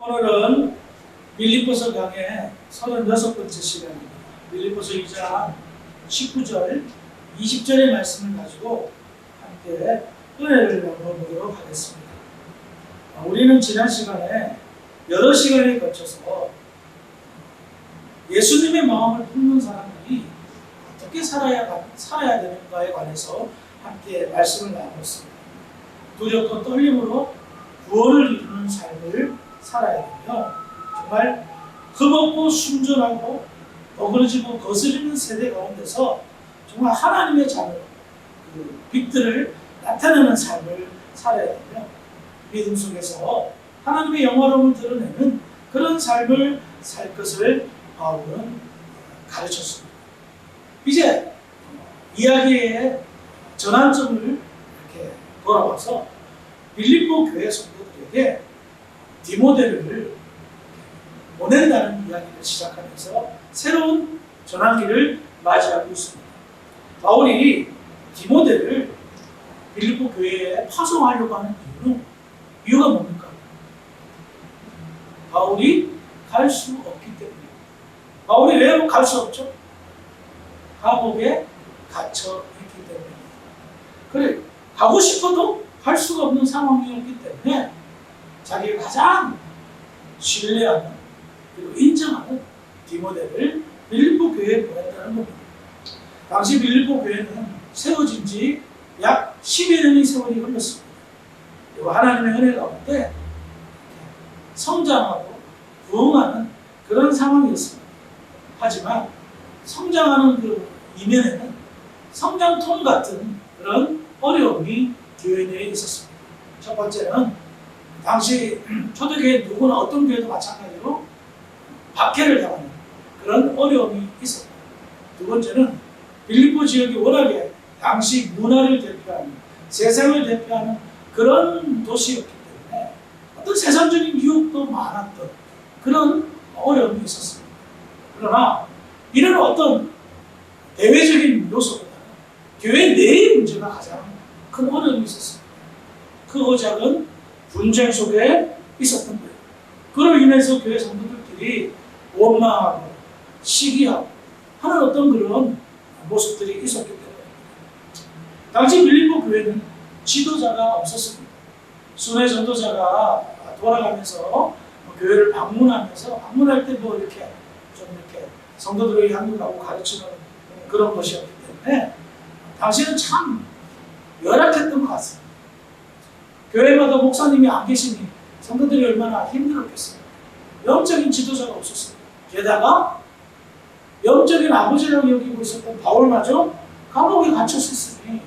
오늘은 빌립보서 강의 36번째 시간입니다. 빌립보서 2장 19절, 20절의 말씀을 가지고 함께 은혜를 나눠보도록 하겠습니다. 우리는 지난 시간에 여러 시간에 거쳐서 예수님의 마음을 품는 사람들이 어떻게 살아야 되는가에 관해서 함께 말씀을 나눴습니다. 두렵고 떨림으로 구원을 이루는 삶을 살아야 되며, 정말 흠없고 순전하고 어그러지고 거스르는 세대 가운데서 정말 하나님의 자녀, 그 빛들을 나타내는 삶을 살아야 되며, 믿음 속에서 하나님의 영화로움을 드러내는 그런 삶을 살 것을 바울은 가르쳤습니다. 이제 이야기의 전환점을 이렇게 돌아와서 빌립보 교회 성도들에게 디모데를 보낸다는 이야기를 시작하면서 새로운 전환기를 맞이하고 있습니다. 바울이 디모데를 빌립보 교회에 파송하려고 하는 이유가 뭡니까? 바울이 갈 수 없기 때문에. 바울이 왜 갈 수 없죠? 감옥에 갇혀 있기 때문입니다. 그래, 가고 싶어도 갈 수가 없는 상황이었기 때문에 자기가 가장 신뢰하는 그리고 인정하는 디모데를 빌립보 교회에 보냈다는 겁니다. 당시 빌립보 교회는 세워진 지 약 10여 년의 세월이 흘렀습니다. 그리고 하나님의 은혜 가운데 성장하고 부흥하는 그런 상황이었습니다. 하지만 성장하는 그 이면에는 성장통 같은 그런 어려움이 교회 내에 있었습니다. 첫 번째는 당시 초대교회 누구나 어떤 교회도 마찬가지로 박해를 당하는 그런 어려움이 있었습니다. 두 번째는 빌립보 지역이 워낙에 당시 문화를 대표하는, 세상을 대표하는 그런 도시였기 때문에 어떤 세상적인 유혹도 많았던 그런 어려움이 있었습니다. 그러나 이런 어떤 대외적인 요소보다는 교회 내의 문제가 가장 큰 어려움이 있었습니다. 그 어작은 분쟁 속에 있었던 거예요. 그로 인해서 교회 성도들끼리 원망하고 시기하고 하는 어떤 그런 모습들이 있었기 때문에 당시 빌립보 교회는 지도자가 없었습니다. 순회 전도자가 돌아가면서 교회를 방문할 때 뭐 이렇게 좀 이렇게 성도들에게 향유하고 가르치는 그런 것이었기 때문에 당시는 참 열악했던 것 같습니다. 교회마다 목사님이 안 계시니 성도들이 얼마나 힘들었겠어요. 영적인 지도자가 없었어요. 게다가 영적인 아버지라고 여기고 있었던 바울마저 감옥에 갇혔었으니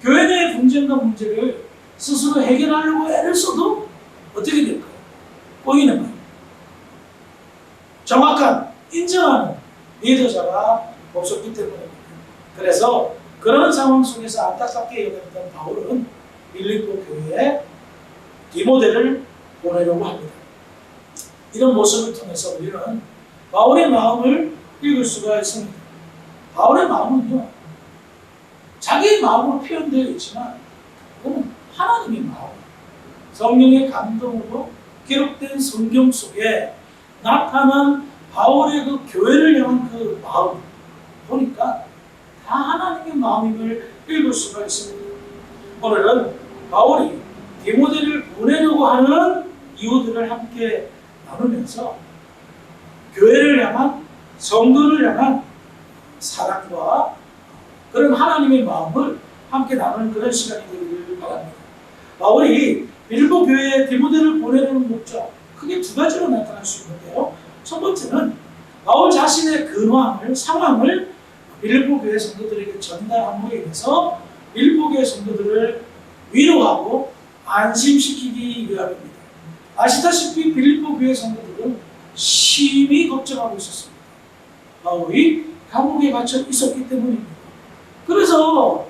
교회 내의 분쟁과 문제를 스스로 해결하려고 애를 써도 어떻게 될까요? 꼬이는 거예요. 정확한 인정하는 리더자가 없었기 때문입니다. 그래서 그런 상황 속에서 안타깝게 여겼던 바울은 빌립보 교회에 디모데를 보내려고 합니다. 이런 모습을 통해서 우리는 바울의 마음을 읽을 수가 있습니다. 바울의 마음은요, 자기의 마음으로 표현되어 있지만 그는 하나님의 마음, 성령의 감동으로 기록된 성경 속에 나타난 바울의 그 교회를 향한 그 마음 보니까 다 하나님의 마음임을 읽을 수가 있습니다. 오늘은 바울이 디모데를 보내려고 하는 이유들을 함께 나누면서 교회를 향한, 성도를 향한 사랑과 그런 하나님의 마음을 함께 나누는 그런 시간이 되기를 바랍니다. 바울이 빌립보 교회에 디모데를 보내려는 목적, 크게 두 가지로 나타날 수 있는데요. 첫 번째는 바울 자신의 근황을, 상황을 빌립보 교회 성도들에게 전달함으로 인해서 빌립보 교회 성도들을 위로하고 안심시키기 위함입니다. 아시다시피 빌립보 교회 성도들은 심히 걱정하고 있었습니다. 바울이 감옥에 갇혀 있었기 때문입니다. 그래서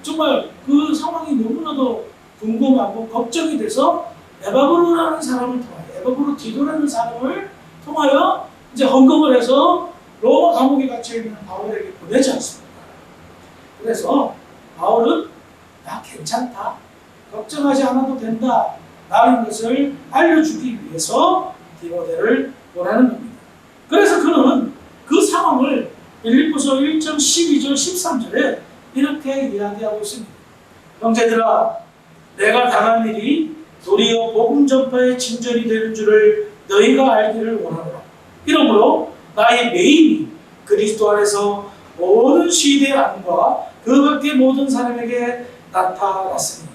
정말 그 상황이 너무나도 궁금하고 걱정이 돼서 에바브로라는 사람을 통하여, 에바브로 디도라는 사람을 통하여 이제 헌금을 해서 로마 감옥에 갇혀 있는 바울에게 보내지 않습니까? 그래서 바울은 나 괜찮다, 걱정하지 않아도 된다 라는 것을 알려주기 위해서 디모데를 보내는 겁니다. 그래서 그는 그 상황을 빌립보서 1장 12절 13절에 이렇게 이야기하고 있습니다. 형제들아, 내가 당한 일이 도리어 복음 전파의 진전이 되는 줄을 너희가 알기를 원하노라. 이러므로 나의 메인이 그리스도 안에서 모든 시대의 안과 그 밖의 모든 사람에게 나타났으니.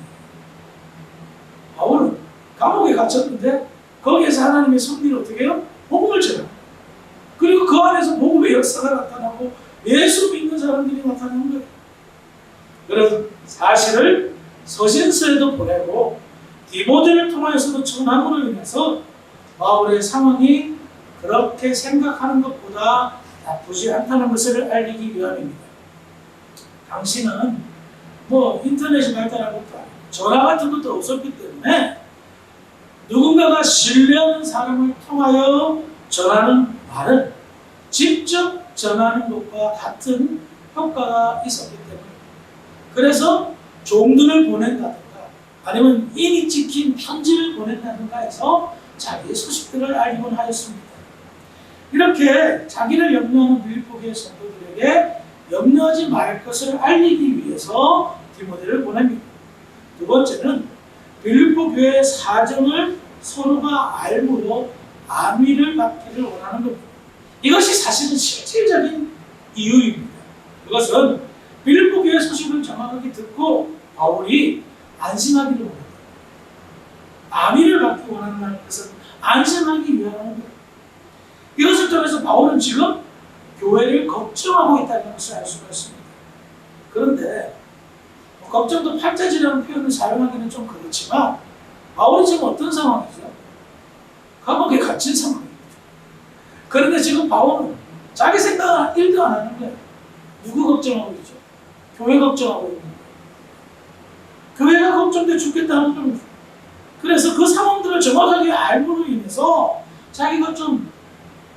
바울은 감옥에 갇혔는데 거기에서 하나님의 섭리를 어떻게 해요? 복음을 전합니다. 그리고 그 안에서 복음의 역사가 나타나고 예수 믿는 사람들이 나타나는 거예요. 그래서 사실을 서신서에도 보내고 디모데를 통해서도 전함으로 인해서 바울의 상황이 그렇게 생각하는 것보다 나쁘지 않다는 것을 알리기 위함입니다. 당시는 인터넷이 발달한 것도 아니고 전화 같은 것도 없었기 때문에 누군가가 신뢰하는 사람을 통하여 전하는 말은 직접 전하는 것과 같은 효과가 있었기 때문에, 그래서 종들을 보낸다든가 아니면 인이 찍힌 편지를 보낸다든가 해서 자기의 소식들을 알리곤 하였습니다. 이렇게 자기를 염려하는 빌립보 교회 성도들에게 염려하지 말 것을 알리기 위해서 디모데를 보냅니다. 두 번째는 빌립보 교회의 사정을 서로가 알므로 안위를 받기를 원하는 겁니다. 이것이 사실은 실질적인 이유입니다. 그것은 빌립보 교회 소식을 정확하게 듣고 바울이 안심하기를 원합니다. 안위를 받기 원하는 것은 안심하기 위함인 거예요. 이것을 통해서 바울은 지금 교회를 걱정하고 있다는 것을 알 수가 있습니다. 그런데 걱정도 팔자지라는 표현을 사용하기는 좀 그렇지만 바울이 지금 어떤 상황이죠? 감옥에 갇힌 상황입니다. 그런데 지금 바울은 자기 생각은 1도 안 하는 거예요. 누구 걱정하고 있죠? 교회 걱정하고 있는 거예요. 교회가 걱정돼 죽겠다는 겁니다. 그래서 그 상황들을 정확하게 알므로 인해서 자기가 좀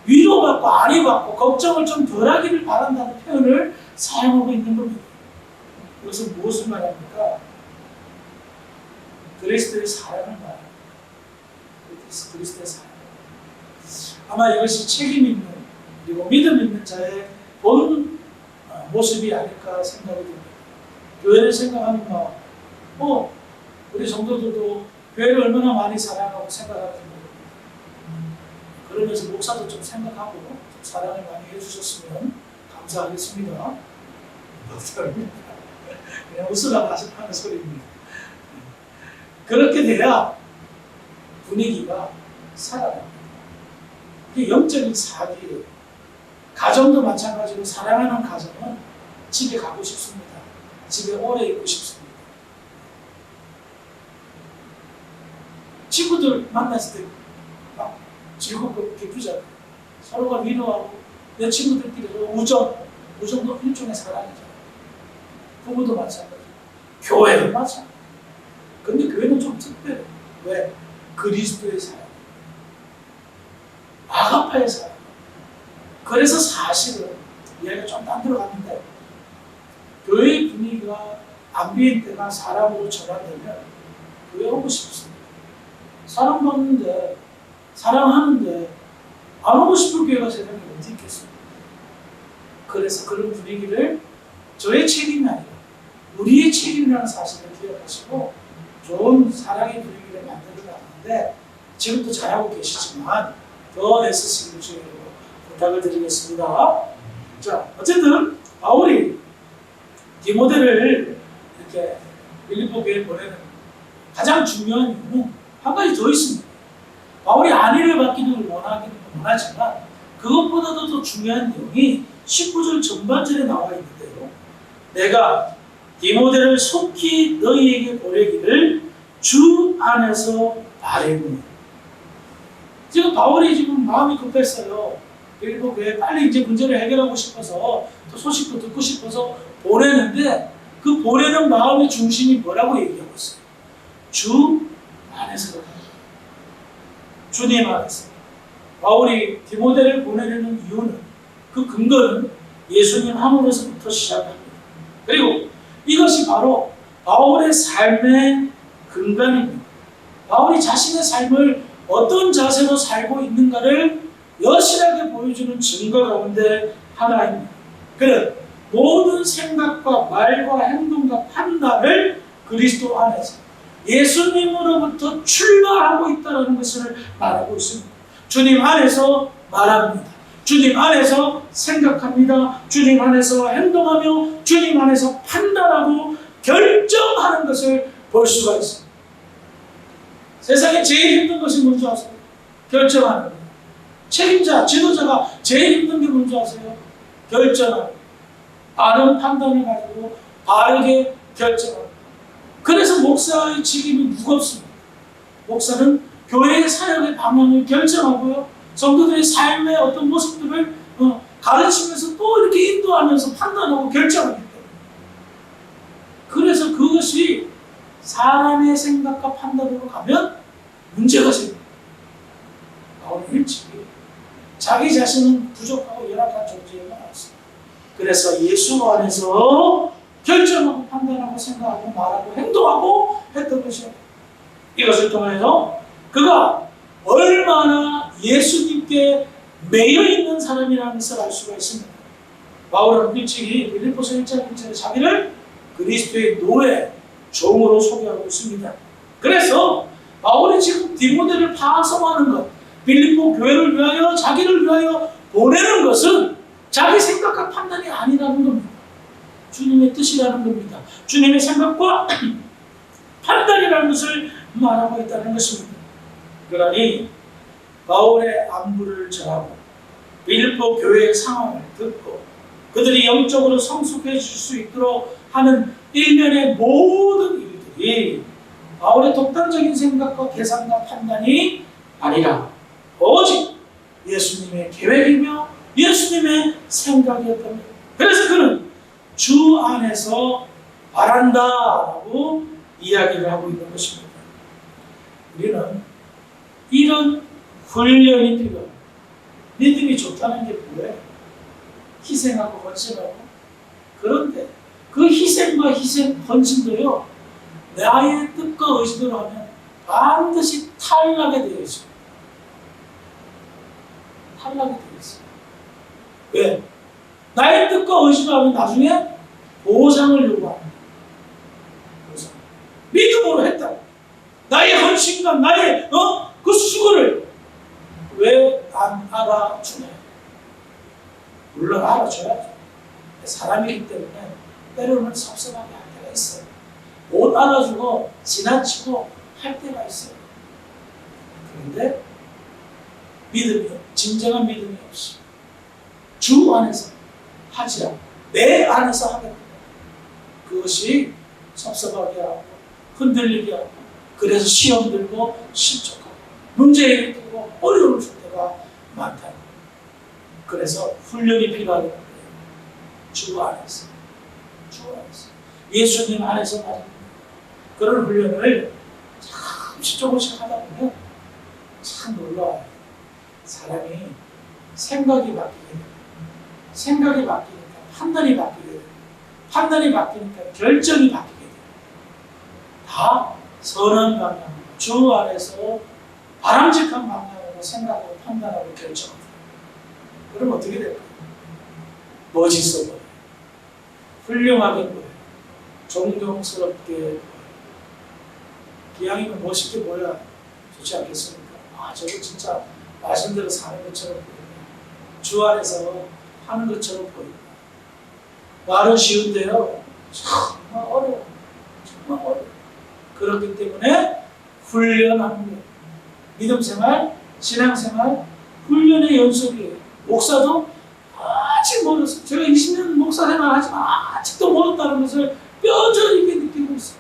위로받고 안위받고 걱정을 좀 덜하기를 바란다는 표현을 사용하고 있는 겁니다. 이것은 무엇을 말합니까? 그리스도의 사랑을 말합니다. 그리스도의 사랑. 아마 이것이 책임 있는 그리고 믿음 있는 자의 본 모습이 아닐까 생각이 듭니다. 교회를 생각하는 마음, 우리 성도들도 교회를 얼마나 많이 사랑하고 생각하는지 모릅니다. 그러면서 목사도 좀 생각하고 좀 사랑을 많이 해주셨으면 감사하겠습니다. 그냥 웃으라고 하는 소리입니다. 그렇게 돼야 분위기가 살아납니다. 이게 영적인 사기예요. 가정도 마찬가지로 사랑하는 가정은 집에 가고 싶습니다. 집에 오래 있고 싶습니다. 친구들 만났을 때 막 즐겁고 기쁘잖아요. 서로가 위로하고 내 친구들끼리 우정도 일종의 사랑이잖아요. 부부도 마찬가지고 교회도 마찬가지고. 근데 교회는 좀 특별해요. 왜? 그리스도의 사랑, 아가파의 사랑. 그래서 사실은 이야기가 좀 딴 데로 갔는데 교회의 분위기가 암비엔트가 사람으로 전환되면 교회 오고 싶습니다. 사랑받는데 사랑하는데 안 오고 싶은 교회가 세상에 어디 있겠습니까? 그래서 그런 분위기를 저의 책임이 아니라 우리의 책임이라는 사실을 기억하시고 좋은 사랑의 분위기를 만들어 나가는데 지금도 잘하고 계시지만 더 애쓰시기를 주님으로 부탁을 드리겠습니다. 자, 어쨌든 바울이 디모데를 이렇게 빌립보 교회에 보내는 가장 중요한 이유는 한 가지 더 있습니다. 바울이 안위를 받기를 원하기는 원하지만 그것보다도 더 중요한 내용이 19절 전반절에 나와 있는데요. 내가 디모데를 속히 너희에게 보내기를 주 안에서 바라노니. 지금 바울이 지금 마음이 급했어요. 빌립보 교회 빨리 이제 문제를 해결하고 싶어서 또 소식도 듣고 싶어서 보내는데 그 보내는 마음의 중심이 뭐라고 얘기하고 있어요? 주 안에서. 주님 안에서. 바울이 디모데를 보내려는 이유는 그 근거는 예수님 함으로서부터 시작합니다. 그리고 이것이 바로 바울의 삶의 근간입니다. 바울이 자신의 삶을 어떤 자세로 살고 있는가를 여실하게 보여주는 증거 가운데 하나입니다. 그는 모든 생각과 말과 행동과 판단을 그리스도 안에서 예수님으로부터 출발하고 있다는 것을 말하고 있습니다. 주님 안에서 말합니다. 주님 안에서 생각합니다. 주님 안에서 행동하며 주님 안에서 판단하고 결정하는 것을 볼 수가 있습니다. 세상에 제일 힘든 것이 뭔지 아세요? 결정하는 거예요. 책임자, 지도자가 제일 힘든 게 뭔지 아세요? 결정하는 거예요. 바른 판단을 가지고 바르게 결정하는 거예요. 그래서 목사의 직임이 무겁습니다. 목사는 교회의 사역의 방향을 결정하고요. 성도들의 삶의 어떤 모습들을 가르치면서 또 이렇게 인도하면서 판단하고 결정하기 때문에. 그래서 그것이 사람의 생각과 판단으로 가면 문제가 생깁니다. 바울은 일찍 자기 자신은 부족하고 열악한 존재인 걸 알았습니다. 그래서 예수 안에서 결정하고 판단하고 생각하고 말하고 행동하고 했던 것이요. 이것을 통해서 그가 얼마나 예수님께 매여 있는 사람이라는 것을 알 수가 있습니다. 바울은 일찍이 빌립보서 1장 1절에 자기를 그리스도의 노예, 종으로 소개하고 있습니다. 그래서 바울이 지금 디모데를 파송하는 것, 빌립보 교회를 위하여 자기를 위하여 보내는 것은 자기 생각과 판단이 아니라는 겁니다. 주님의 뜻이라는 겁니다. 주님의 생각과 판단이라는 것을 말하고 있다는 것입니다. 그러니 바울의 안부를 전하고 빌립보 교회의 상황을 듣고 그들이 영적으로 성숙해질 수 있도록 하는 일련의 모든 일들이 바울의 독단적인 생각과 계산과 판단이 아니라 오직 예수님의 계획이며 예수님의 생각이었답니다. 그래서 그는 주 안에서 바란다라고 이야기를 하고 있는 것입니다. 우리는 이런 훈련이 필요합니다. 믿음이 좋다는 게 뭐예요? 희생하고 헌신하고. 그런데 그 희생과 헌신도요, 나의 뜻과 의지대로 하면 반드시 탈락에 되어 있습니다. 탈락이 되어 있어요. 왜? 나의 뜻과 의지로 하면 나중에 보상을 요구합니다. 보상. 믿음으로 했다. 나의 헌신과 나의 그 수고를 왜 안 알아주냐? 물론 알아줘야죠. 사람이기 때문에 때로는 섭섭하게 할 때가 있어요. 못 알아주고 지나치고 할 때가 있어요. 그런데 믿음이, 진정한 믿음이 없이 주 안에서 하지 않고 내 안에서 하게 됩니다. 그것이 섭섭하게 하고 흔들리게 하고 그래서 시험 들고 실족하고 문제 일으키고 어려움을 줄 때가 많다는 거예요. 그래서 훈련이 필요하다는 거예요. 주 안에서. 주 안에서. 예수님 안에서 말입니다. 그런 훈련을 조금씩 하다 보면 참 놀라워요. 사람이 생각이 바뀌게 돼요. 생각이 바뀌니까 판단이 바뀌게 돼요. 판단이 바뀌니까 결정이 바뀌게 돼요. 다 선한 방향으로 주 안에서 바람직한 방향으로 생각하고 판단하고 결정합니다. 그럼 어떻게 될까요? 멋있어 보여요. 훌륭하게 보여요. 존경스럽게 보여요. 기왕이면 멋있게 보여야 좋지 않겠습니까? 아, 저거 진짜 말씀대로 사는 것처럼 보입니다. 주 안에서 하는 것처럼 보입니다. 말은 쉬운데요. 정말 어려워요. 정말 어려워요. 그렇기 때문에 훈련하는 거예요. 믿음생활, 신앙생활, 훈련의 연속이에요. 목사도 아직 멀었어요. 제가 20년 목사 생활 하지만 아직도 멀었다는 것을 뼈저리 느끼고 있어요.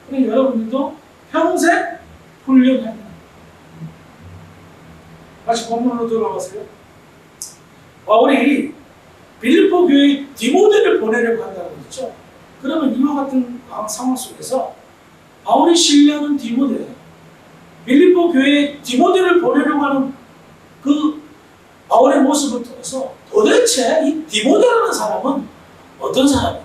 그러니까 여러분들도 평생 훈련해야 됩니다. 다시 본문으로 돌아가세요. 바울이 빌립보 교회에 디모데를 보내려고 한다고 했죠. 그러면 이와 같은 상황 속에서 바울이 신뢰하는 디모데, 빌립보 교회에 디모데를 보내려고 하는 그 바울의 모습을 통해서 도대체 이 디모데라는 사람은 어떤 사람인가?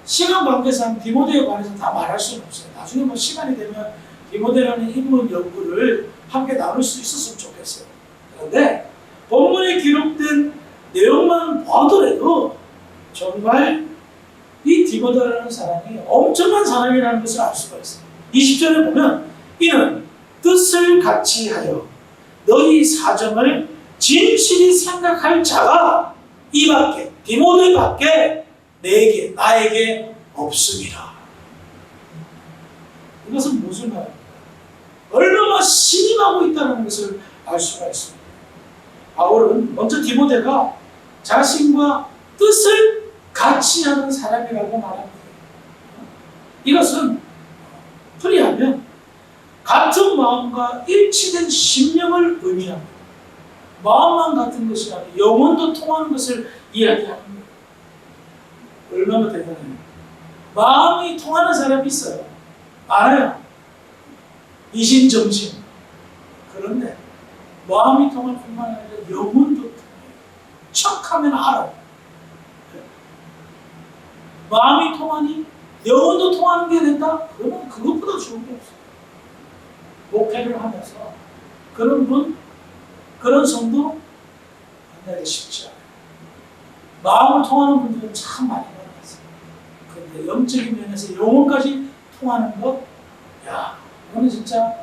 시간 관계상 디모데에 관해서 다 말할 수는 없어요. 나중에 뭐 시간이 되면 디모데라는 인물 연구를 함께 나눌 수 있었으면 좋겠어요. 그런데 본문에 기록된 내용만 보더라도 정말 이 디모데라는 사람이 엄청난 사람이라는 것을 알 수가 있어요. 20절에 보면 이는 뜻을 같이 하여 너희 사정을 진실이 생각할 자가 이 밖에 디모데 밖에 나에게 없습니다. 이것은 무슨 말입니까? 얼마나 신임하고 있다는 것을 알 수가 있습니다. 바울은 먼저 디모데가 자신과 뜻을 같이 하는 사람이라고 말합니다. 이것은 풀이하면 같은 마음과 일치된 심령을 의미합니다. 마음만 같은 것이 아니라 영혼도 통하는 것을 이야기합니다. 얼마나 대단해요. 마음이 통하는 사람이 있어요. 알아요. 이신정신. 그런데 마음이 통할 뿐만 아니라 영혼도 통해요. 척하면 알아요. 마음이 통하니 영혼도 통하는 게 된다? 그러면 그것보다 좋은 게 없어요. 목회를 하면서 그런 분, 그런 성도 만나기 쉽지 않아요. 마음을 통하는 분들은 참 많이 만났어요. 그런데 영적인 면에서 영혼까지 통하는 것, 야, 이거는 진짜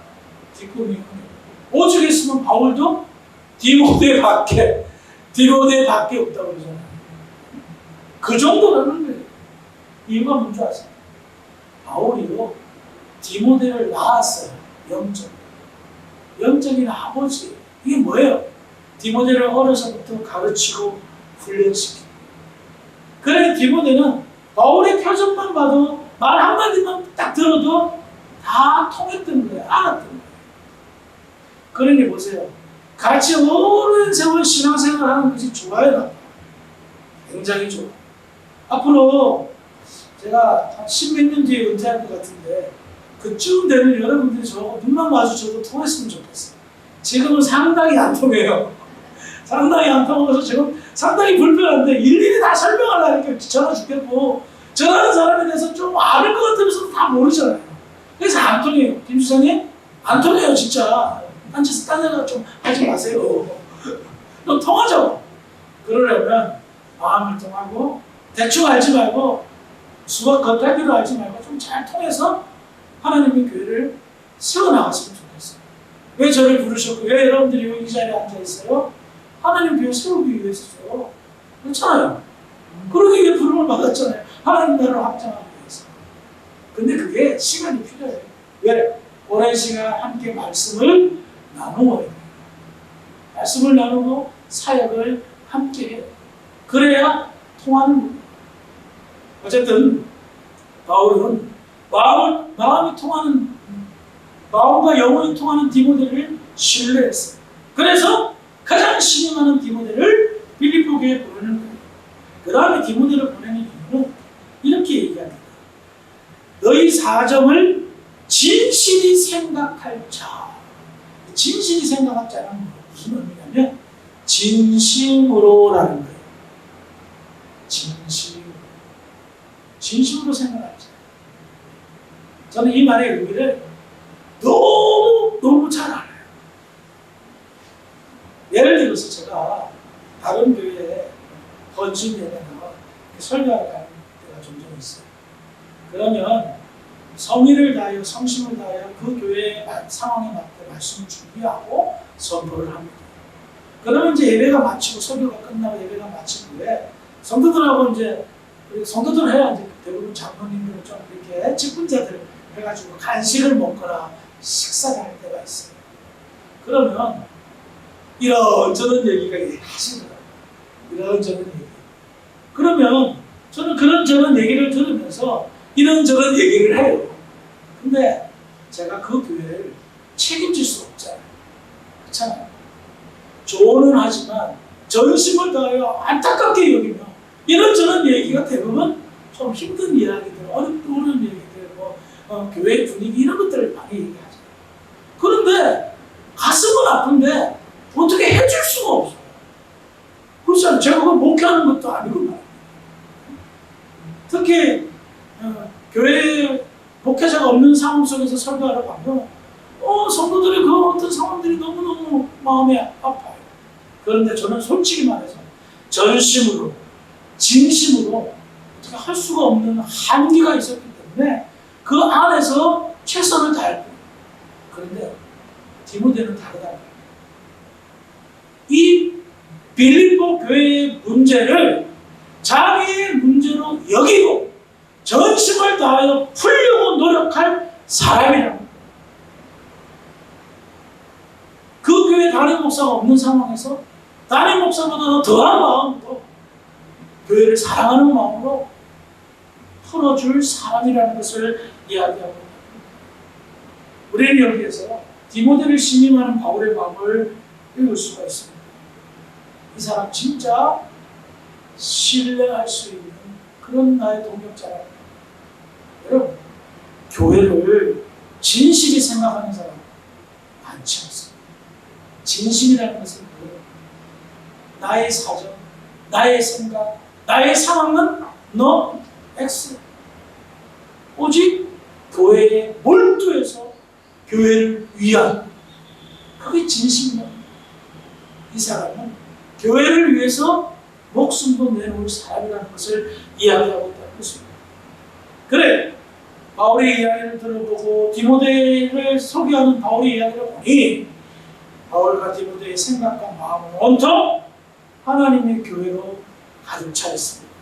뒷꿈이군요. 오죽 했으면 바울도 디모데 밖에 없다고 그러잖아요. 그 정도라는 거예요. 이유가 뭔지 아세요? 바울이요, 디모데를 낳았어요. 영적인 아버지. 이게 뭐예요? 디모데를 어려서부터 가르치고 훈련시키고. 그래 디모데는 바울의 표정만 봐도 말 한마디만 딱 들어도 다 통했던 거예요. 알았던 거예요. 그러니 보세요. 같이 오랜 세월 신앙생활 하는 것이 좋아요. 굉장히 좋아. 앞으로 제가 한 10몇 년 뒤에 은퇴할 것 같은데 그쯤 되면 여러분들이 저하고 눈만 마주쳐도 통했으면 좋겠어요. 지금은 상당히 안 통해요. 상당히 안 통해서 지금 상당히 불편한데 일일이 다 설명하려니까 귀찮아 죽겠고 저라는 사람에 대해서 좀 아는 것 같으면서도 다 모르잖아요. 그래서 안 통해요. 김 주사님? 안 통해요 진짜. 앉아서 딴 생각 좀 하지 마세요. 너 통하죠? 그러려면 마음을 통하고 대충 알지 말고 수학 겉핥기로 알지 말고 좀 잘 통해서 하나님의 교회를 세워나갔으면 좋겠어요. 왜 저를 부르셨고 왜 여러분들이 여기 이 자리에 앉아있어요? 하나님 교회 세우기 위해서죠. 그렇잖아요. 그러기 위해 부름을 받았잖아요. 하나님 나라를 확장하기 위해서. 근데 그게 시간이 필요해요. 왜? 오랜 시간 함께 말씀을 나누어야 돼요. 말씀을 나누고 사역을 함께 해요. 그래야 통하는 거예요. 어쨌든 바울은 마음과 영혼이 통하는 디모데를 신뢰했어요. 그래서 가장 신임하는 디모데를 빌립보 교회에 보내는 거예요. 그 다음에 디모데를 보내는 이유는 이렇게 얘기합니다. 너희 사정을 진실이 생각할 자. 진실이 생각할 자는 무슨 의미냐면 진심으로라는 거예요. 진심으로 생각할 자. 저는 이 말의 의미를 너무 잘 알아요. 예를 들어서 제가 다른 교회에 번집예배나 설교하러 가는 때가 종종 있어요. 그러면 성의를 다하여 성심을 다하여 그 교회의 상황에 맞게 말씀을 준비하고 선포를 합니다. 그러면 이제 예배가 마치고 설교가 끝나고 예배가 마친 후에 성도들하고 이제 성도들 해야 이제 대부분 장로님들 좀 이렇게 직분자들 해가지고 간식을 먹거나 식사를 할 때가 있어요. 그러면 이런저런 얘기가 하시더라고요. 이런저런 얘기. 그러면 저는 그런저런 얘기를 들으면서 이런저런 얘기를 해요. 근데 제가 그 교회를 책임질 수 없잖아요. 그렇잖아요. 조언은 하지만 전심을 다하여 안타깝게 여기며 이런저런 얘기가 대부분 좀 힘든 이야기들, 어려운 얘기들, 교회 분위기 이런 것들을 많이 얘기하죠. 그런데 가슴은 아픈데 어떻게 해줄 수가 없어요. 그렇잖아요. 제가 그걸 목회하는 것도 아니고 말입니다. 특히 교회 목회자가 없는 상황 속에서 설교하러 가면 성도들의 그 어떤 상황들이 너무너무 마음이 아파요. 그런데 저는 솔직히 말해서 전심으로, 진심으로 어떻게 할 수가 없는 한계가 있었기 때문에 그 안에서 최선을 다할 거예요. 그런데 디모데는 다르다. 이 빌립보 교회의 문제를 자기의 문제로 여기고 전심을 다하여 풀려고 노력할 사람이라고. 그 교회 담임 목사가 없는 상황에서 담임 목사보다 더한 마음으로 교회를 사랑하는 마음으로 풀어줄 사람이라는 것을 이야기하고 있습니다. 우리는 여기에서 디모데를 신임하는 바울의 마음을 읽을 수가 있습니다. 이 사람 진짜 신뢰할 수 있는 그런 나의 동역자라고. 여러분, 교회를 진실이 생각하는 사람 많지 않습니다. 진심이라는 것은 뭐예요? 나의 사정, 나의 생각, 나의 상황은 너 X. 오직 교회에 몰두해서 교회를 위한, 그게 진심이다. 이 사람은 교회를 위해서 목숨도 내놓을 사람이라는 것을 이야기하고 있다는 것입니다. 그래, 바울의 이야기를 들어보고 디모데를 소개하는 바울의 이야기를 보니 바울과 디모데의 생각과 마음은 온통 하나님의 교회로 가득 차 있습니다.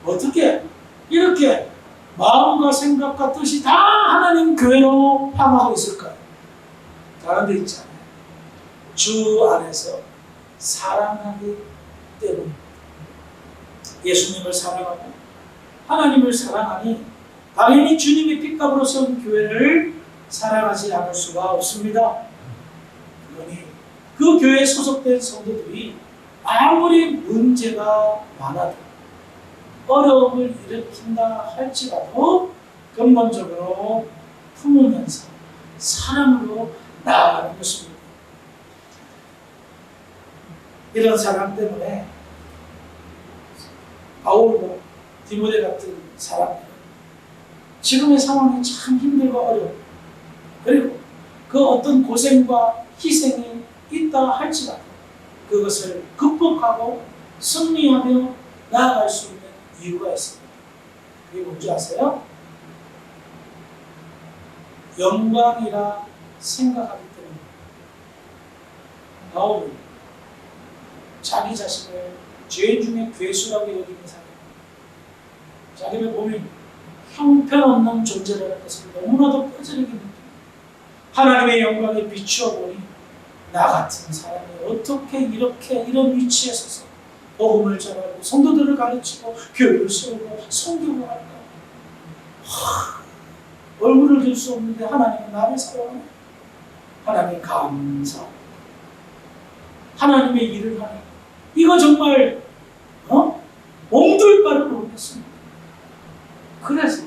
어떻게 이렇게 마음과 생각과 뜻이 다 하나님 교회로 향하고 있을까요? 다른 데 있잖아요. 주 안에서 사랑하기 때문입니다. 예수님을 사랑하고 하나님을 사랑하니 당연히 주님의 핏값으로 세운 교회를 사랑하지 않을 수가 없습니다. 그러니 그 교회에 소속된 성도들이 아무리 문제가 많아도 어려움을 일으킨다 할지라도 근본적으로 품으면서 사랑으로 나아가는 것입니다. 이런 사람 때문에 바울과 디모데 같은 사람들은 지금의 상황이 참 힘들고 어려워. 그리고 그 어떤 고생과 희생이 있다 할지라도 그것을 극복하고 승리하며 나아갈 수 있는 이유가 있습니다. 그게 뭔지 아세요? 영광이라 생각하기 때문에. 바울은 자기 자신을 죄 중에 괴수라고 여기는 사람, 자기를 보면 형편없는 존재라는 것을 너무나도 뼈저리게 느낍니다. 하나님의 영광에 비추어 보니 나 같은 사람이 어떻게 이렇게 이런 위치에 서서 복음을 전하고 성도들을 가르치고 교회를 세우고 섬기고 할까? 얼굴을 들 수 없는데 하나님은 나를 사랑하네. 하나님 감사합니다. 하나님의 일을 하네. 이거 정말 몸둘 바를 모르겠습니다. 그래서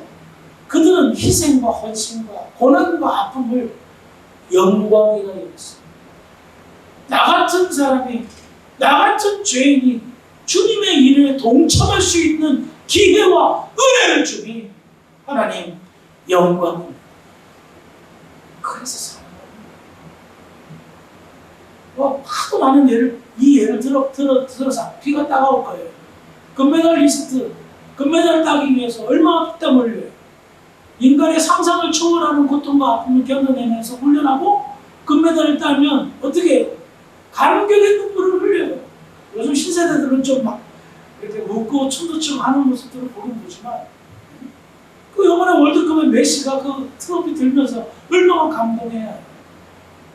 그들은 희생과 헌신과 고난과 아픔을 영광이라 여겼습니다. 나 같은 사람이, 나 같은 죄인이 주님의 일에 동참할 수 있는 기회와 은혜를 주니 하나님 영광입니다. 그래서 사랑합니다. 하도 많은 이 예를 들어서 피가 따가울 거예요. 금메달리스트, 금메달 따기 위해서 얼마나 피땀 흘려요. 인간의 상상을 초월하는 고통과 아픔을 견뎌내면서 훈련하고 금메달을 따면 어떻게 해요? 감격의 눈물을 흘려요. 요즘 신세대들은 좀 막 이렇게 웃고 춤도 추고 하는 모습들을 보긴 보지만 그 이번에 월드컵에 메시가 그 트로피 들면서 얼마나 감동해야 해요.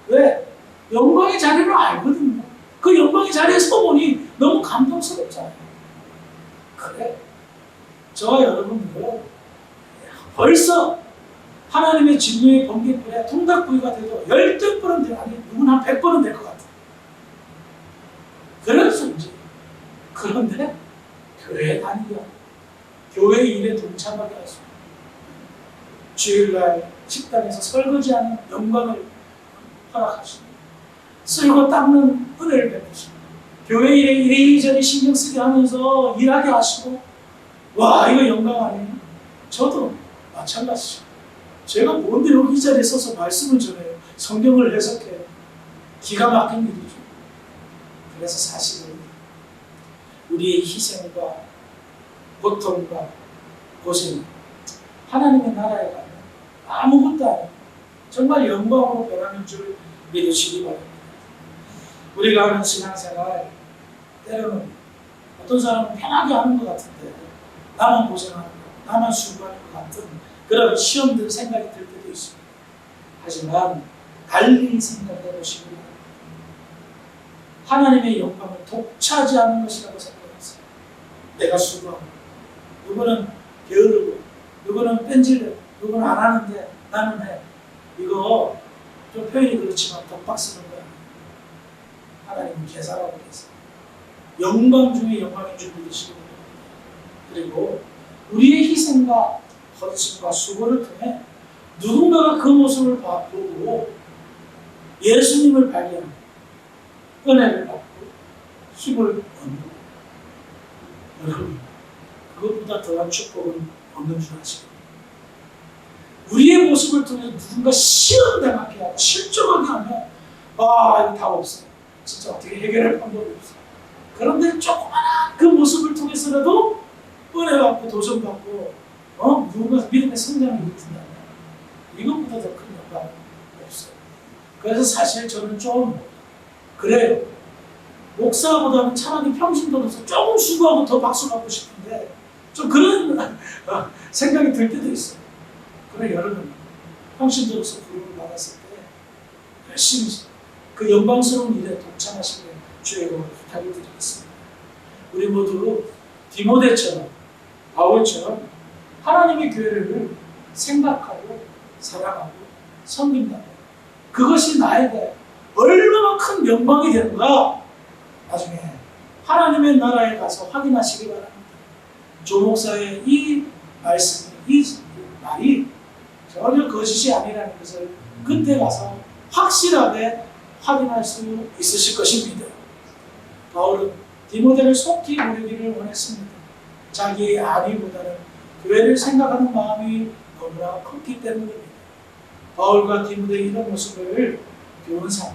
왜? 영광의 자리를 알거든요. 그 영광의 자리에 서보니 너무 감동스럽잖아요. 그래, 저와 여러분들은 벌써 하나님의 진노의 번개불에 통닭구이가 돼도 10번은 될, 아니 누구나 한 100번은 될 것 같아요. 그래서 이제 그런데 교회에 다니고 교회 일에 동참하게 하시고 주일날 식당에서 설거지하는 영광을 허락하시고 쓸고 닦는 은혜를 베푸시고 교회 일에 이리저리 신경 쓰게 하면서 일하게 하시고 와 이거 영광 아니에요? 저도 마찬가지죠. 제가 뭔데 여기 이 자리에 서서 말씀을 전해요. 성경을 해석해요. 기가 막힌 일이죠. 그래서 사실은 우리의 희생과 고통과 고생이 하나님의 나라에 가면 아무것도 아니고 정말 영광으로 변하는 줄 믿으시기 바랍니다. 우리가 하는 신앙생활 때로는 어떤 사람은 편하게 하는 것 같은데 나만 고생하는 것, 나만 수고하는 것 같은 그런 시험들 생각이 들 때도 있습니다. 하지만 달리 생각해 보시기 바랍니다. 하나님의 영광을 독차지하는 것이라고 생각했어요. 내가 수고하고 누구는 게으르고 누구는 뺀질대고 누구는 안 하는데 나는 해. 이거 좀 표현이 그렇지만 덕박 쓰는 거야. 하나님은 계산하고 계세요. 영광 중에 영광인 줄 믿으시기 바랍니다. 그리고 우리의 희생과 헌신과 수고를 통해 누군가가 그 모습을 보고 예수님을 발견하고 은혜를 받고 힘을 얻는 여러분, 그것보다 더한 축복은 없는 줄 아시고 우리의 모습을 통해서 누군가 시험당하게 하고 실족하게 하면 이거 다 없어요. 진짜 어떻게 해결할 방법이 없어요. 그런데 조그마한 그 모습을 통해서라도 은혜받고 도전받고 누군가 믿음의 성장을 일으킨다면 이것보다 더 큰 영광은 없어요. 그래서 사실 저는 좀 그래요. 목사보다는 차라리 평신도로서 조금 수고하고 더 박수 받고 싶은데 좀 그런 생각이 들 때도 있어요. 그래 여러분 평신도로서 부름을 받았을 때 열심히 그 영광스러운 일에 동참하시길 주의 이름으로 부탁을 드리겠습니다. 우리 모두 디모데처럼 바울처럼 하나님의 교회를 생각하고 사랑하고 섬긴다면 그것이 나에게 얼마나 큰 영광이 되는가 나중에 하나님의 나라에 가서 확인하시기 바랍니다. 조 목사의 이 말씀이 이 말이 전혀 거짓이 아니라는 것을 그때 가서 확실하게 확인할 수 있으실 것입니다. 바울은 디모데를 속히 보내기를 원했습니다. 자기의 안위보다는 교회를 생각하는 마음이 너무나 컸기 때문입니다. 바울과 디모데의 이런 모습을 교훈 삼아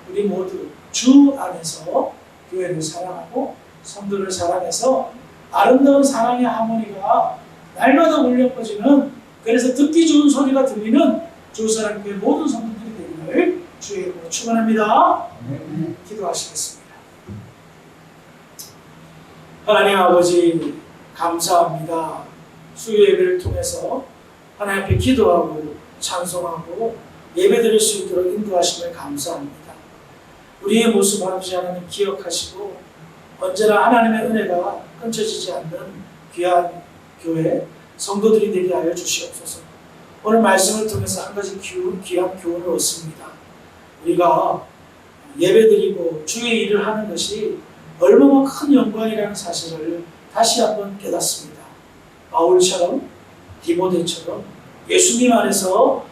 우리 모두 주 안에서 교회를 사랑하고 성도를 사랑해서 아름다운 사랑의 하모니가 날마다 울려 퍼지는 그래서 듣기 좋은 소리가 들리는 주사랑교회 모든 성도들이 되기를 주의 이름으로 축원합니다. 기도하시겠습니다. 하나님 아버지 감사합니다. 수요예배를 통해서 하나님 앞에 기도하고 찬송하고 예배드릴 수 있도록 인도하심을 감사합니다. 우리의 모습 아버지 하나님 기억하시고 언제나 하나님의 은혜가 끊쳐지지 않는 귀한 교회 성도들이 되게 하여 주시옵소서. 오늘 말씀을 통해서 한 가지 귀한 교훈을 얻습니다. 우리가 예배드리고 주의 일을 하는 것이 얼마나 큰 영광이라는 사실을 다시 한번 깨닫습니다. 바울처럼 디모데처럼 예수님 안에서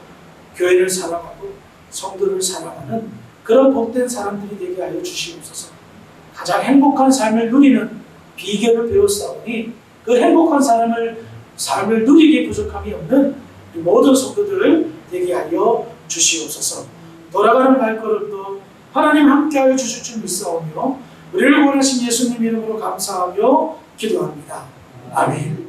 교회를 사랑하고 성도를 사랑하는 그런 복된 사람들이 되게 하여 주시옵소서. 가장 행복한 삶을 누리는 비결을 배웠사오니 그 행복한 삶을 누리기에 부족함이 없는 모든 성도들을 되게 하여 주시옵소서. 돌아가는 발걸음도 하나님 함께하여 주실 줄 믿사오며 우리를 구원하신 예수님 이름으로 감사하며 기도합니다. 아멘.